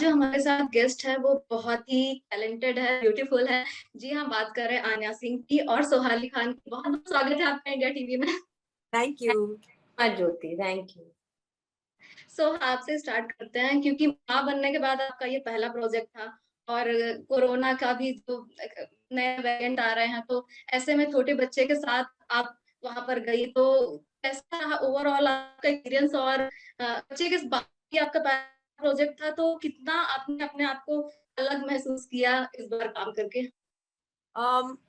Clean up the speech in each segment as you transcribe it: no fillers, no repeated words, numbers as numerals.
जो हमारे साथ गेस्ट है वो बहुत ही टैलेंटेड है, ब्यूटीफुल है। जी हाँ, बात कर रहे हैं आन्या सिंह की और सोहाली खान की। बहुत-बहुत स्वागत है आपका इंडिया टीवी में। Thank you. हाँ ज्योति, थैंक यू। सो आपसे स्टार्ट करते हैं क्योंकि माँ बनने के बाद आपका ये पहला प्रोजेक्ट था और कोरोना का भी जो नए वेरिएंट आ रहे हैं, तो ऐसे में छोटे बच्चे के साथ आप वहाँ पर गई, तो कैसा रहा ओवरऑल आपका एक्सपीरियंस? और बच्चे के बाकी आपका पहला प्रोजेक्ट था, तो कितना आपने अपने आप को अलग महसूस किया इस बार काम करके?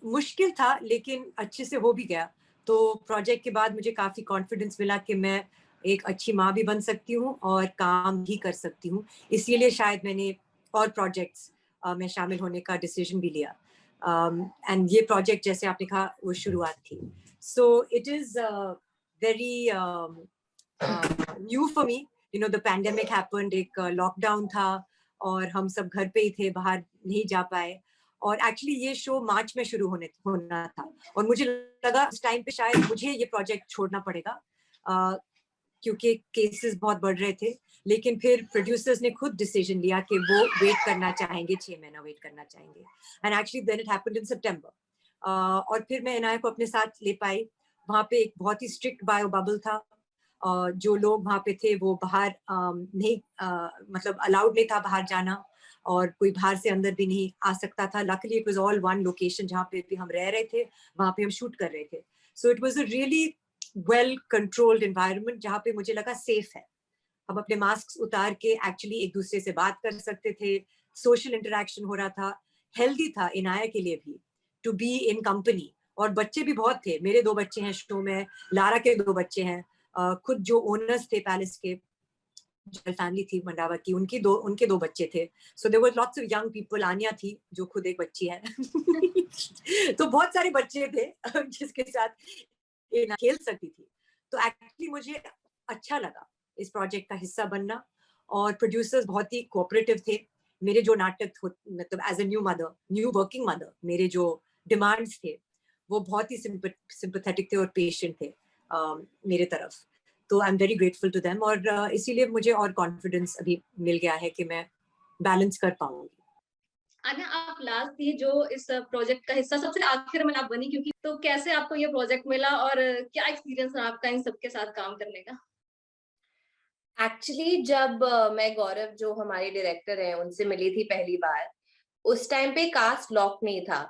मुश्किल था लेकिन अच्छे से हो भी गया। तो प्रोजेक्ट के बाद मुझे काफ़ी कॉन्फिडेंस मिला कि मैं एक अच्छी माँ भी बन सकती हूँ और काम भी कर सकती हूँ। इसीलिए शायद मैंने और प्रोजेक्ट्स में शामिल होने का डिसीजन भी लिया। एंड ये प्रोजेक्ट जैसे आपने कहा वो शुरुआत थी। So it is very new for me. You know the pandemic happened, एक लॉकडाउन था और हम सब घर पे ही थे, बाहर नहीं जा पाए। और एक्चुअली ये शो मार्च में शुरू होना था और मुझे लगा उस टाइम पे शायद मुझे ये प्रोजेक्ट छोड़ना पड़ेगा क्योंकि केसेस बहुत बढ़ रहे थे। लेकिन फिर प्रोड्यूसर्स ने खुद डिसीजन लिया कि वो वेट करना चाहेंगे, 6 महीना वेट करना चाहेंगे। And actually then it happened in September. और फिर मैं इनाया को अपने साथ ले पाई। वहाँ पे एक बहुत ही स्ट्रिक्ट बायो बबल था। जो लोग वहाँ पे थे वो बाहर नहीं मतलब अलाउड नहीं था बाहर जाना और कोई बाहर से अंदर भी नहीं आ सकता था। Luckily it was all one location जहाँ पे भी हम रह रहे थे, वहाँ पे हम शूट कर रहे थे। So it was a really well controlled environment जहाँ पे मुझे लगा सेफ है। हम अपने मास्क उतार के एक्चुअली एक दूसरे से बात कर सकते थे, सोशल इंटरेक्शन हो रहा था, हेल्दी था इनाया के लिए भी टू बी इन कंपनी। और बच्चे भी बहुत थे, मेरे 2 बच्चे हैं शो में, लारा के 2 बच्चे हैं। खुद जो ओनर्स थे पैलेस के, फैमिली थी मंडावा की, उनके 2 बच्चे थे। So there was lots of young people. Anya थी जो खुद एक बच्ची है। तो बहुत सारे बच्चे थे जिसके साथ ये ना खेल सकती थी। तो एक्चुअली मुझे अच्छा लगा इस प्रोजेक्ट का हिस्सा बनना। और प्रोड्यूसर्स बहुत ही कोऑपरेटिव थे। मेरे जो नाटक मतलब as a new working mother, मेरे जो डिमांड्स थे वो बहुत ही सिंपैथेटिक थे और पेशेंट थे मेरे तरफ। तो I am very grateful to them और इसीलिए मुझे और कॉन्फिडेंस अभी मिल गया है कि मैं बैलेंस कर पाऊंगी। आन्या, आप लास्ट थी जो इस प्रोजेक्ट का हिस्सा, सबसे आखिर में आप बनी, क्योंकि तो कैसे आपको ये प्रोजेक्ट मिला और क्या एक्सपीरियंस रहा आपका इन सबके साथ काम करने का? एक्चुअली जब मैं गौरव जो हमारे डायरेक्टर हैं उनसे मिली थी पहली बार, उस टाइम पे कास्ट लॉक नहीं था।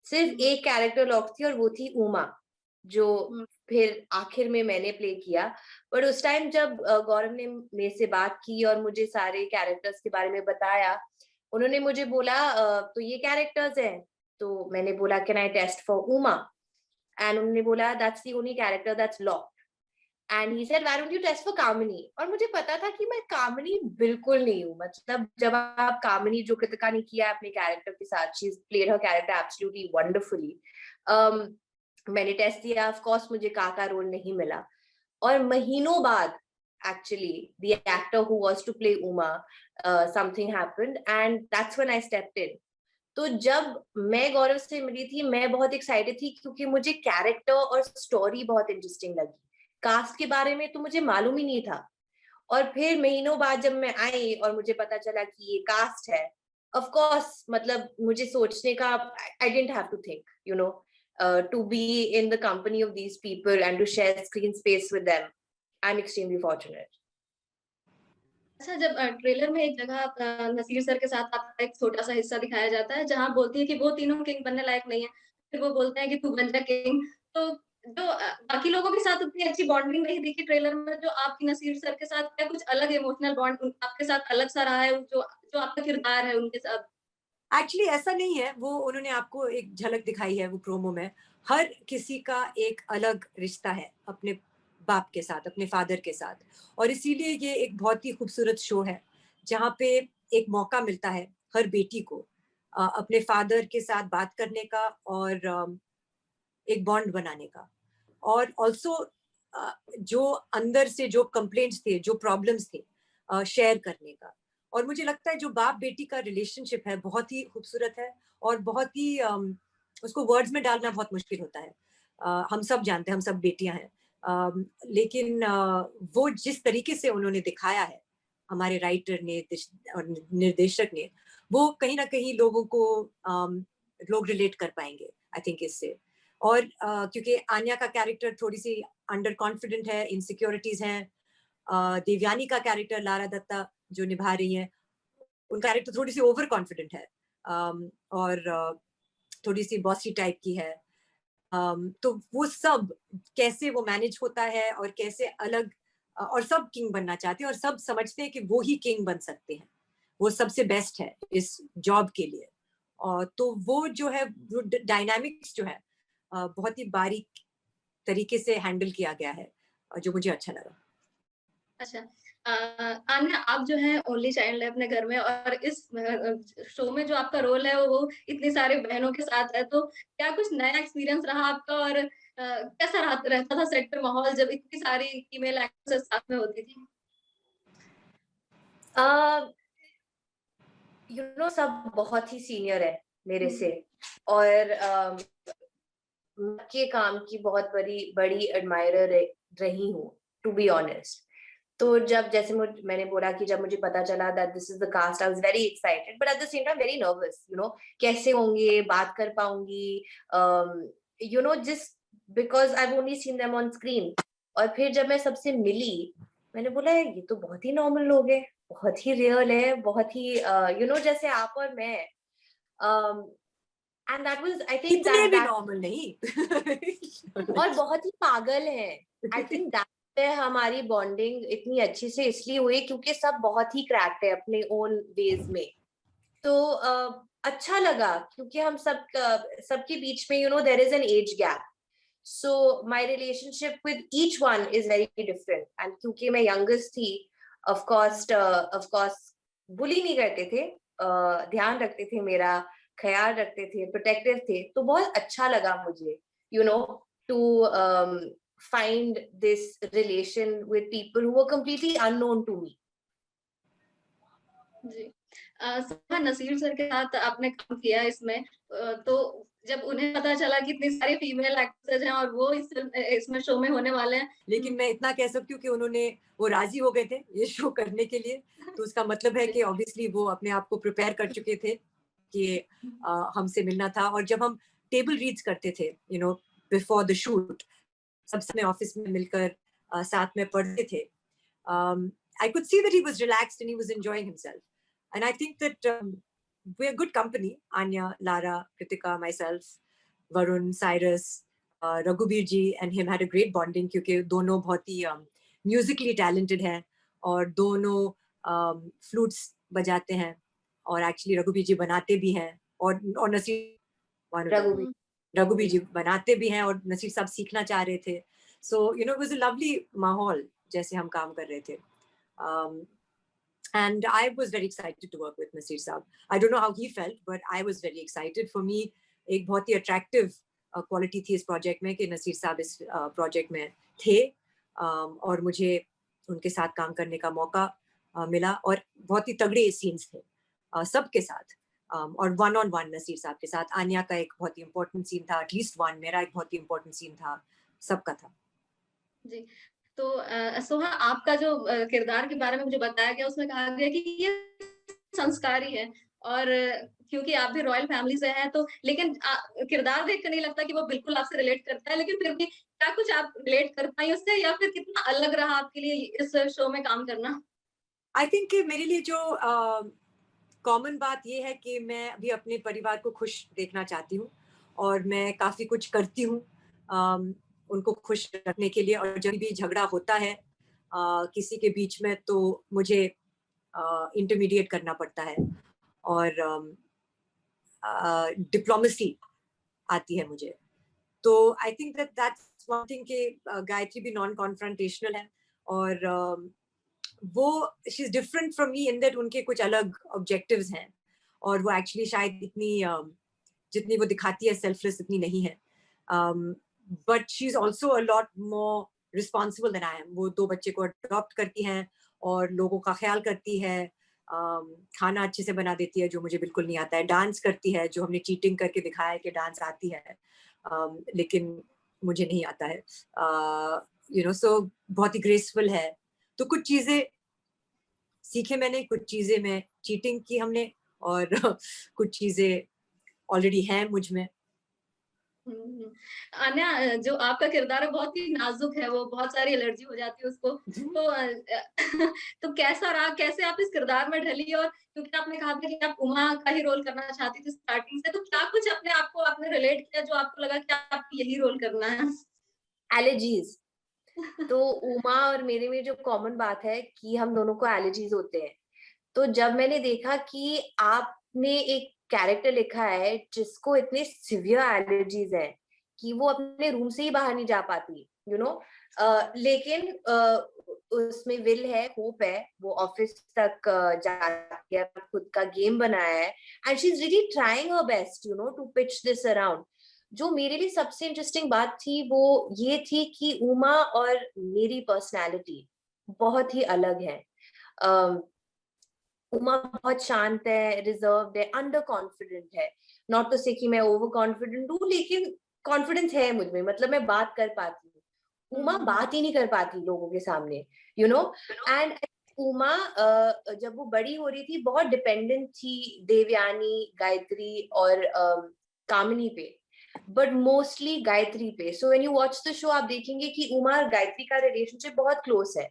सिर्फ एक कैरेक्टर लॉक थी और वो थी उमा, जो फिर आखिर में मैंने प्ले किया। बट उस टाइम जब गौरव ने मेरे से बात की और मुझे सारे कैरेक्टर्स के बारे में बताया, उन्होंने मुझे बोला तो ये कैरेक्टर्स हैं। तो मैंने बोला can I test for Uma? And उन्होंने बोला that's the only character that's lock. And he said why don't you test for Kamini? और मुझे पता था कि मैं कामिनी बिल्कुल नहीं हूँ। मतलब जब आप कामिनी जो कृतिका ने किया अपने कैरेक्टर के साथ, she played her character absolutely wonderfully. मैंने टेस्ट दिया, ऑफ कोर्स मुझे काका रोल नहीं मिला। और महीनों बाद actually the actor who was to play Uma, something happened and that's when I stepped in. तो जब मैं गौरव से मिली थी, मैं बहुत एक्साइटेड थी क्योंकि मुझे कैरेक्टर और स्टोरी बहुत इंटरेस्टिंग लगी। कास्ट के बारे में तो मुझे मालूम ही नहीं था। और फिर महीनों बाद जब मैं आई और मुझे पता चला कि ये कास्ट है, ऑफ कोर्स मतलब मुझे सोचने का, I didn't have to think, you know, to be in the company of these people and to share screen space with them, I am extremely fortunate. अच्छा, जब ट्रेलर में एक जगह नसीर सर के साथ आपका एक छोटा-सा हिस्सा दिखाया जाता है, जहाँ बोलती है कि वो तीनों किंग बनने लायक नहीं है। फिर वो बोलते हैं कि तू बन जा किंग। तो जो बाकी लोगों के साथ उतनी अच्छी बॉन्डिंग नहीं दिखी ट्रेलर में, जो आपकी नसीर सर के साथ, क्या कुछ अलग इमोशनल बॉन्ड आपके साथ अलग-सा रहा है, जो जो आपका किरदार है उनके साथ? एक्चुअली ऐसा नहीं है, वो उन्होंने आपको एक झलक दिखाई है वो प्रोमो में। हर किसी का एक अलग रिश्ता है अपने बाप के साथ, अपने फादर के साथ। और इसीलिए ये एक बहुत ही खूबसूरत शो है जहाँ पे एक मौका मिलता है हर बेटी को अपने फादर के साथ बात करने का और एक बॉन्ड बनाने का। और ऑल्सो जो अंदर से जो कंप्लेंट्स थे, जो प्रॉब्लम्स थे, शेयर करने का। और मुझे लगता है जो बाप बेटी का रिलेशनशिप है बहुत ही खूबसूरत है और बहुत ही उसको वर्ड्स में डालना बहुत मुश्किल होता है। हम सब जानते हैं, हम सब बेटियां हैं। लेकिन वो जिस तरीके से उन्होंने दिखाया है हमारे राइटर ने और निर्देशक ने, वो कहीं ना कहीं लोगों को लोग रिलेट कर पाएंगे आई थिंक इससे। और क्योंकि आन्या का कैरेक्टर थोड़ी सी अंडर कॉन्फिडेंट है, इनसिक्योरिटीज हैं। देवयानी का कैरेक्टर लारा दत्ता जो निभा रही है, उनका कैरेक्टर थोड़ी सी ओवर कॉन्फिडेंट है, और थोड़ी सी बॉसी टाइप की है। तो वो सब कैसे वो मैनेज होता है, और कैसे अलग, और सब किंग बनना चाहते हैं, और सब समझते हैं कि वो ही किंग बन सकते हैं, वो सबसे बेस्ट है इस जॉब के लिए। और तो वो जो है डायनामिक्स जो है बहुत ही बारीक तरीके से हैंडल किया गया है, जो मुझे अच्छा लगा। अच्छा, आन्या, आप जो है ओनली चाइल्ड है अपने घर में, और इस शो में जो आपका रोल है वो इतनी सारी बहनों के साथ है, तो क्या कुछ नया एक्सपीरियंस रहा आपका, और कैसा रहता था सेट पे माहौल जब इतनी सारी फीमेल एक्ट्रेस साथ में होती थी? यू नो सब बहुत ही सीनियर है मेरे से, और के काम की बहुत बड़ी बड़ी एडमायरर रही हूँ, टू बी ऑनेस्ट। तो जब जैसे मैंने बोला कि जब मुझे पता चला that this is the cast, I was very excited but at the same time very nervous, you know कैसे होंगे, बात कर पाऊंगी, you know just because I have only seen them on screen. और फिर जब मैं सबसे मिली, मैंने बोला ये तो बहुत ही नॉर्मल लोग हैं, बहुत ही रियल है, बहुत ही यू नो जैसे आप और मैं, and that was I think इतने भी दैट नॉर्मल नहीं और बहुत ही पागल हैं। आई थिंक दैट हमारी बॉन्डिंग इतनी अच्छी से इसलिए हुई क्योंकि सब बहुत ही क्रैक्ड है अपने ओन वेज में। तो अच्छा लगा क्योंकि हम सबके बीच में, you know there is an age gap, so my relationship with each one is very different. And क्योंकि मैं यंगेस्ट थी, ऑफ कोर्स बुली नहीं करते थे, ध्यान रखते थे, मेरा ख्याल रखते थे, प्रोटेक्टिव थे। तो बहुत अच्छा लगा मुझे, you know to find this relation with people who were completely unknown to me. जी, सुबह नसीर सर के साथ आपने काम किया इसमें, तो जब उन्हें पता चला कि इतनी सारी फीमेल एक्ट्रेस हैं और वो इसमें शो में होने वाले हैं, लेकिन मैं इतना कह सकती हूँ कि वो राजी हो गए थे ये शो करने के लिए, तो उसका मतलब है कि ऑब्वियसली वो अपने आप को प्रिपेयर कर चुके थे कि हमसे मिलना था। और जब हम टेबल रीड्स करते थे, you know before the shoot, सबसे ऑफिस में मिलकर साथ में पढ़ते थे, I could see that he was relaxed and he was enjoying himself. And I think that we're good company. Anya, Lara, Kritika, myself, Varun, Cyrus, Raghubir ji and him had a great bonding क्योंकि दोनों बहुत ही musically talented हैं, और दोनों flutes बजाते हैं, और actually Raghubir जी बनाते भी हैं, और नसीर रघुबीर जी बनाते भी हैं, और नसीर साहब सीखना चाह रहे थे। So you know it was a lovely माहौल जैसे हम काम कर रहे थे। And I was very excited to work with Nasir Saab. I don't know how he felt, but I was very excited. For me, एक बहुत ही attractive quality थी इस project में कि नसीर साहब इस project में थे, और मुझे उनके साथ काम करने का मौका मिला, और बहुत ही तगड़े scenes थे सबके साथ, और one on one नसीर साहब के साथ। आन्या का एक बहुत ही important scene था, at least one, मेरा एक बहुत ही important scene था, सबका था। जी, तो सोहा, आपका जो किरदार के बारे में मुझे बताया गया, उसमें कहा गया कि ये संस्कारी है, और क्योंकि आप भी रॉयल फैमिली से हैं, तो लेकिन किरदार देख कर नहीं लगता कि वो बिल्कुल आपसे रिलेट करता है, लेकिन फिर भी क्या कुछ आप रिलेट कर पाई उससे, या फिर कितना अलग रहा आपके लिए इस शो में काम करना? आई थिंक कि मेरे लिए जो कॉमन बात ये है कि मैं अभी अपने परिवार को खुश देखना चाहती हूँ, और मैं काफ़ी कुछ करती हूँ उनको खुश रखने के लिए। और जब भी झगड़ा होता है किसी के बीच में, तो मुझे इंटरमीडिएट करना पड़ता है, और डिप्लोमेसी आती है मुझे। तो I think that's one thing कि गायत्री भी नॉन कॉन्फ्रंटेशनल है, और वो she is different from me in that उनके कुछ अलग ऑब्जेक्टिव्स हैं, और वो एक्चुअली शायद इतनी जितनी वो दिखाती है सेल्फलेस इतनी नहीं है, but she is also a lot more responsible than I am. वो 2 बच्चे को अडॉप्ट करती हैं, और लोगों का ख्याल करती है, खाना अच्छे से बना देती है जो मुझे बिल्कुल नहीं आता है, डांस करती है जो हमने चीटिंग करके दिखाया है कि डांस आती है, लेकिन मुझे नहीं आता है, यू नो। सो बहुत ही ग्रेसफुल है। तो कुछ चीजें सीखे मैंने, कुछ चीजें मैं चीटिंग की हमने, और कुछ चीजें ऑलरेडी हैं मुझ में। आन्या, जो आपका किरदार है बहुत ही नाजुक है, वो बहुत सारी एलर्जी हो जाती है उसको, तो तो कैसा रहा, कैसे आप इस किरदार में ढली? और क्योंकि आपने कहा था कि आप उमा का ही रोल करना चाहती थी स्टार्टिंग से, तो क्या कुछ अपने आप को आपने रिलेट किया जो आपको लगा कि आपको यही रोल करना है? एलर्जीज। तो उमा और मेरे में जो कॉमन बात है कि हम दोनों को एलर्जीज होते हैं। तो जब मैंने देखा कि आपने एक कैरेक्टर लिखा है जिसको इतने सिवियर एलर्जीज है कि वो अपने रूम से ही बाहर नहीं जा पाती, यू नो, लेकिन उसमें विल है, होप है, वो ऑफिस तक जाती है, खुद का गेम बनाया है, and she is really trying her best, you know, to pitch this around. जो मेरे लिए सबसे इंटरेस्टिंग बात थी वो ये थी कि उमा और मेरी पर्सनालिटी बहुत ही अलग है। उमा बहुत शांत है, रिजर्व्ड है, अंडर कॉन्फिडेंट है। नॉट टू से कि मैं ओवर कॉन्फिडेंट हूँ, लेकिन कॉन्फिडेंस है मुझ में, मतलब मैं बात कर पाती हूँ। उमा बात ही नहीं कर पाती लोगों के सामने, यू नो। एंड उमा जब वो बड़ी हो रही थी बहुत डिपेंडेंट थी देवयानी, गायत्री और कामिनी पे, बट मोस्टली गायत्री पे। So when you watch the show आप देखेंगे कि उमा और गायत्री का रिलेशनशिप बहुत क्लोज है।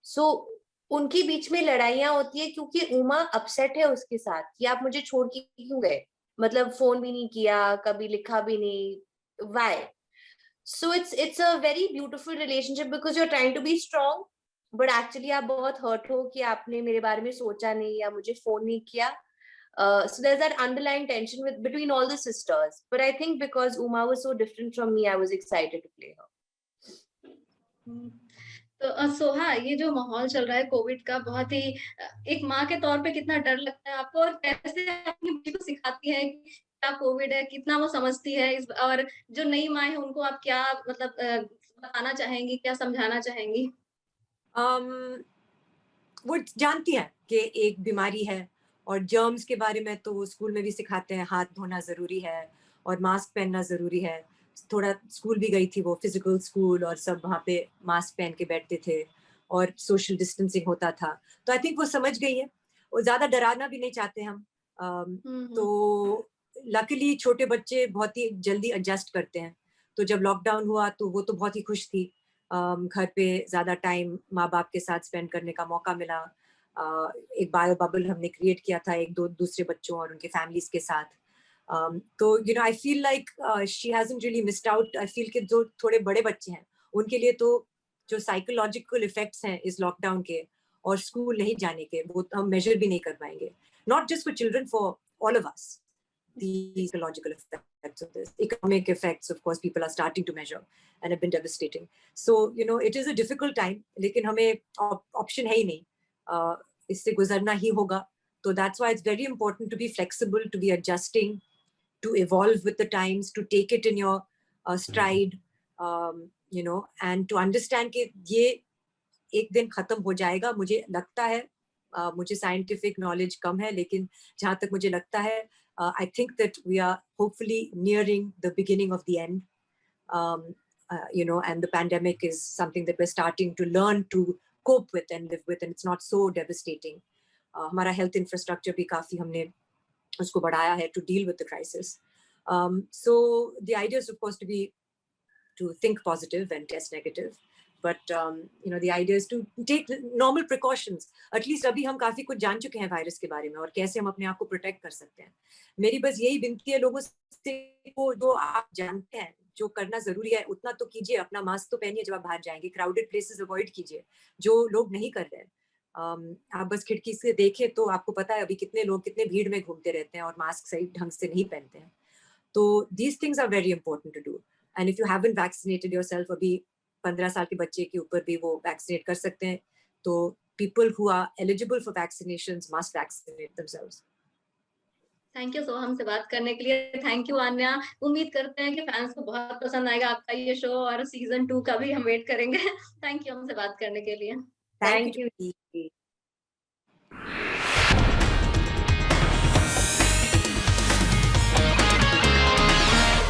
सो उनके बीच में लड़ाइयां होती है क्योंकि उमा अपसेट है उसके साथ कि आप मुझे छोड़ के क्यों गए, मतलब फोन भी नहीं किया, कभी लिखा भी नहीं, why? So it's a very beautiful relationship because you are trying to be strong, but actually आप बहुत हर्ट हो कि आपने मेरे बारे में सोचा नहीं या मुझे फोन नहीं किया. So there's that underlying tension between all the sisters, but I think because Uma was so different from me, I was excited to play her. तो सोहा, ये जो माहौल चल रहा है कोविड का, बहुत ही एक माँ के तौर पे कितना डर लगता है आपको, और कैसे अपनी बेटी को सिखाती है कि क्या कोविड है, कितना वो समझती है और जो नई माँ है उनको आप क्या मतलब बताना चाहेंगी, क्या समझाना चाहेंगी? वो जानती है कि एक बीमारी है, और जर्म्स के बारे में तो स्कूल में भी सिखाते हैं, हाथ धोना जरूरी है और मास्क पहनना जरूरी है। थोड़ा स्कूल भी गई थी वो, फिजिकल स्कूल, और सब वहाँ पे मास्क पहन के बैठते थे और सोशल डिस्टेंसिंग होता था। तो आई थिंक वो समझ गई है, वो ज्यादा डराना भी नहीं चाहते हम। तो लकीली छोटे बच्चे बहुत ही जल्दी एडजस्ट करते हैं। तो जब लॉकडाउन हुआ तो वो तो बहुत ही खुश थी, घर पे ज्यादा टाइम माँ बाप के साथ स्पेंड करने का मौका मिला। एक बायो बबल हमने क्रिएट किया था एक दो दूसरे बच्चों और उनके फैमिलीज के साथ। तो you know I feel like she hasn't really missed out. I feel कि जो थोड़े बड़े बच्चे हैं उनके लिए तो जो साइकोलॉजिकल इफेक्ट्स हैं इस लॉकडाउन के और स्कूल नहीं जाने के, वो हम मेजर भी नहीं कर पाएंगे। Not just for children, for all of us, the psychological effects of this. Economic effects, of course, people are starting to measure and have been devastating. So, you know, it is a difficult time, लेकिन हमें option है ही नहीं, इससे गुजरना ही होगा. So that's why it's very important to be flexible, to be adjusting, to evolve with the times, to take it in your stride, you know, and to understand कि ये एक दिन खत्म हो जाएगा. मुझे लगता है, मुझे साइंटिफिक नॉलेज कम है, लेकिन जहाँ तक मुझे लगता है, I think that we are hopefully nearing the beginning of the end, you know, and the pandemic is something that we're starting to learn to cope with and live with, and it's not so devastating. हमारा health infrastructure भी काफी हमने उसको बढ़ाया है to deal with the crisis. So the idea is, of course, to think positive and test negative. But you know, the idea is to take normal precautions. At least अभी हम काफी कुछ जान चुके हैं वायरस के बारे में और कैसे हम अपने आप को प्रोटेक्ट कर सकते हैं. मेरी बस यही विनती है लोगों से, वो जो आप जानते हैं जो करना जरूरी है उतना तो कीजिए. अपना मास्क तो पहनिए जब आप बाहर जाएंगे. क्राउडेड प्लेसेस अवॉइड कीजिए जो लोग नहीं कर रहे हैं. आप बस खिड़की से देखें तो आपको पता है अभी कितने लोग कितने भीड़ में घूमते रहते हैं और मास्क सही ढंग से नहीं पहनते हैं. तो these things are very important to do. And if you haven't vaccinated yourself, अभी 15 साल के बच्चे के ऊपर भी वो वैक्सीनेट कर सकते हैं. तो people who are eligible for vaccinations must vaccinate themselves. Thank you Soham से बात करने के लिए. Thank you Aanya. उम्मीद करते हैं कि फैंस को बहुत पसंद आएगा आपका ये शो, और सीजन 2 का भी हम वेट करेंगे. थैंक यू हमसे बात करने के लिए. Thank you.